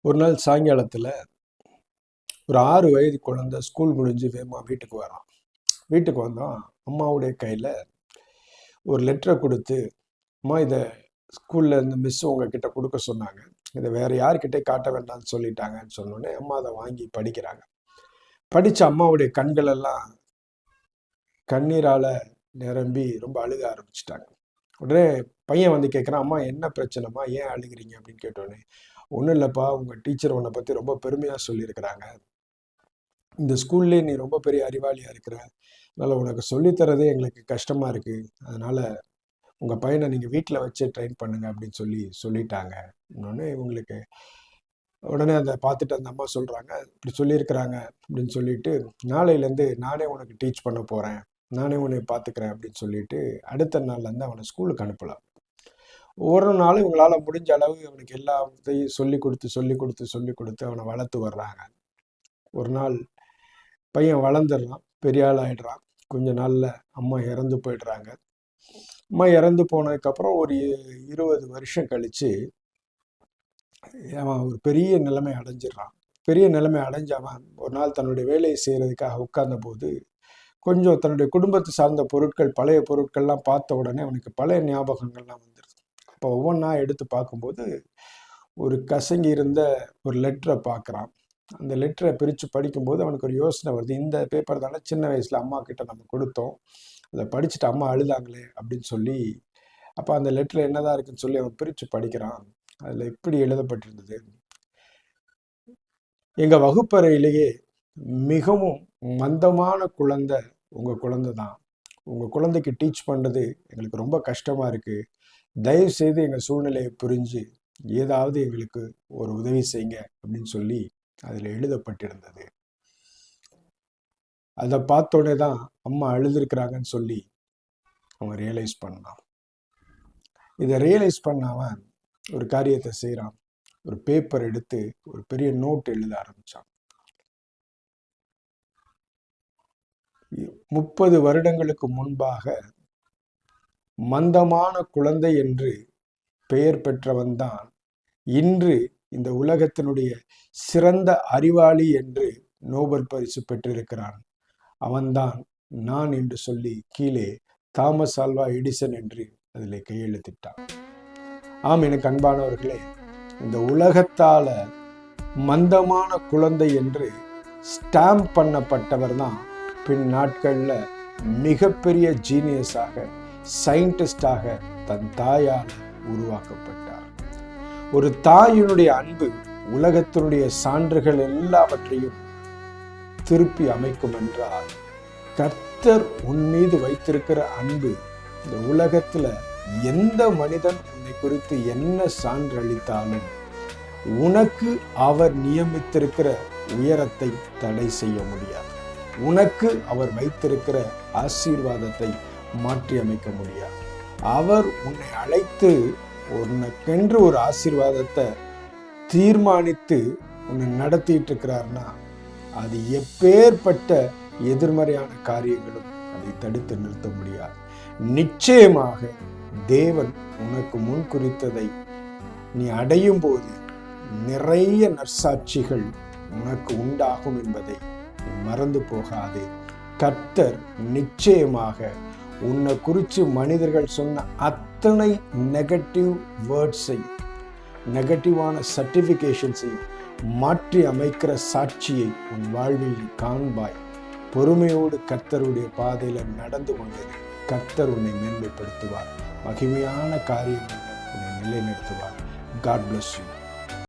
ஒரு நாள் சாயங்காலத்தில் ஒரு 6 வயது குழந்தை ஸ்கூல் முடிஞ்சு வேகமாக வீட்டுக்கு வரான். வீட்டுக்கு வந்தோம், அம்மாவுடைய கையில் ஒரு லெட்டரை கொடுத்து, அம்மா இதை ஸ்கூலில் இருந்து மிஸ் உங்ககிட்ட கொடுக்க சொன்னாங்க, இதை வேற யார்கிட்டே காட்ட வேண்டாம்னு சொல்லிட்டாங்கன்னு சொன்னோடனே அம்மா அதை வாங்கி படிக்கிறாங்க. படித்த அம்மாவுடைய கண்கள் எல்லாம் கண்ணீரால் நிரம்பி ரொம்ப அழுக ஆரம்பிச்சிட்டாங்க. உடனே பையன் வந்து கேட்குறான், அம்மா என்ன பிரச்சனைம்மா, ஏன் அழுகிறீங்க அப்படின்னு கேட்டோடனே, ஒன்றும் இல்லைப்பா, உங்கள் டீச்சர் உன்னை பற்றி ரொம்ப பெருமையாக சொல்லியிருக்கிறாங்க. இந்த ஸ்கூல்லே நீ ரொம்ப பெரிய அறிவாளியாக இருக்கிற, அதனால் உனக்கு சொல்லித்தரதே எங்களுக்கு கஷ்டமாக இருக்குது, அதனால் உங்கள் பையனை நீங்கள் வீட்டில் வச்சு ட்ரெயின் பண்ணுங்க அப்படின்னு சொல்லிட்டாங்க. இன்னொன்று இவங்களுக்கு உடனே அதை பார்த்துட்டு அந்த அம்மா சொல்கிறாங்க, இப்படி சொல்லியிருக்கிறாங்க அப்படின்னு சொல்லிட்டு, நாளையிலேருந்து நானே உனக்கு டீச் பண்ண போகிறேன், நானே உன்னை பார்த்துக்கிறேன் அப்படின்னு சொல்லிட்டு அடுத்த நாள்லேருந்து அவனை ஸ்கூலுக்கு அனுப்பலாம். ஒரு நாள் இவங்களால் முடிஞ்ச அளவு அவனுக்கு எல்லாத்தையும் சொல்லி கொடுத்து அவனை வளர்த்து வர்றாங்க. ஒரு நாள் பையன் வளர்ந்துடுறான், பெரிய ஆள் ஆயிடுறான். கொஞ்ச நாளில் அம்மா இறந்து போயிடுறாங்க. அம்மா இறந்து போனதுக்கப்புறம் ஒரு 20 வருஷம் கழித்து அவன் ஒரு பெரிய நிலைமை அடைஞ்சிடுறான். பெரிய நிலைமை அடைஞ்சவன் ஒரு நாள் தன்னுடைய வேலையை செய்கிறதுக்காக உட்கார்ந்த போது கொஞ்சம் தன்னுடைய குடும்பத்தை சார்ந்த பொருட்கள், பழைய பொருட்கள்லாம் பார்த்த உடனே அவனுக்கு பழைய ஞாபகங்கள்லாம் வந்துடுது. அப்போ ஒவ்வொன்றா எடுத்து பார்க்கும்போது ஒரு கசங்கி இருந்த ஒரு லெட்டரை பார்க்குறான். அந்த லெட்டரை பிரித்து படிக்கும்போது அவனுக்கு ஒரு யோசனை வருது, இந்த பேப்பர் தானே சின்ன வயசில் அம்மா கிட்ட நம்ம கொடுத்தோம், அதை படிச்சுட்டு அம்மா அழுதாங்களே அப்படின்னு சொல்லி. அப்போ அந்த லெட்டர் என்னதான் இருக்குன்னு சொல்லி அவன் பிரித்து படிக்கிறான். அதில் இப்படி எழுதப்பட்டிருந்தது, எங்கள் வகுப்பறையிலேயே மிகவும் மந்தமான குழந்தை உங்கள் குழந்தை தான், உங்கள் குழந்தைக்கு டீச் பண்ணுறது எங்களுக்கு ரொம்ப கஷ்டமாக இருக்குது, தயவு செய்து எங்கள் சூழ்நிலையை புரிஞ்சு ஏதாவது எங்களுக்கு ஒரு உதவி செய்யுங்க அப்படின்னு சொல்லி அதில் எழுதப்பட்டிருந்தது. அதை பார்த்தோடனே தான் அம்மா அழுதுருக்கிறாங்கன்னு சொல்லி அவன் ரியலைஸ் பண்ணான். இதை ரியலைஸ் பண்ணாமல் ஒரு காரியத்தை செய்கிறான். ஒரு பேப்பர் எடுத்து ஒரு பெரிய நோட் எழுத ஆரம்பித்தான். 30 வருடங்களுக்கு முன்பாக மந்தமான குழந்தை என்று பெயர் பெற்றவன் தான் இன்று இந்த உலகத்தினுடைய சிறந்த அறிவாளி என்று நோபல் பரிசு பெற்றிருக்கிறான். அவன்தான் நான் என்று சொல்லி கீழே தாமஸ் ஆல்வா எடிசன் என்று அதில் கையெழுத்திட்டான். ஆம், எனக்கு அன்பானவர்களே, இந்த உலகத்தால மந்தமான குழந்தை என்று ஸ்டாம்ப் பண்ணப்பட்டவர் தான் பின் நாட்கள்ல மிகப்பெரிய ஜீனியஸாக, சயின்டிஸ்டாக தன் தாயால் உருவாக்கப்பட்டார். ஒரு தாயினுடைய அன்பு உலகத்தினுடைய சான்றுகள் எல்லாவற்றையும் திருப்பி அமைக்கும் என்றால், கர்த்தர் உன் மீது வைத்திருக்கிற அன்பு இந்த உலகத்துல எந்த மனிதன் உன்னை குறித்து என்ன சான்று அளித்தாலும் உனக்கு அவர் நியமித்திருக்கிற உயரத்தை தடை செய்ய முடியாது. உனக்கு அவர் வைத்திருக்கிற ஆசீர்வாதத்தை மாற்றி அமைக்க முடியாது. அவர் உன்னை அழைத்து உனக்கென்று ஒரு ஆசீர்வாதத்தை தீர்மானித்து உன்னை நடத்திட்டு இருக்கிறார்னா, அது எப்பேற்பட்ட எதிர்மறையான காரியங்களும் அதை தடுத்து நிறுத்த முடியாது. நிச்சயமாக தேவன் உனக்கு முன் குறித்ததை நீ அடையும் போது நிறைய நற்சாட்சிகள் உனக்கு உண்டாகும் என்பதை மறந்து போகாதே. கர்த்தர் நிச்சயமாக உன்னை குறித்து மனிதர்கள் சொன்ன அத்தனை நெகட்டிவ் வேர்ட்ஸையும், நெகட்டிவான சர்டிஃபிகேஷன்ஸையும் மாற்றி அமைக்கிற சாட்சியை உன் வாழ்வில் காண்பாய். பொறுமையோடு கர்த்தருடைய பாதையில் நடந்து கொண்டது கர்த்தர் உன்னை மேன்மைப்படுத்துவார். மகிமையான காரியங்களை உன்னை நிலைநிறுத்துவார். God bless you.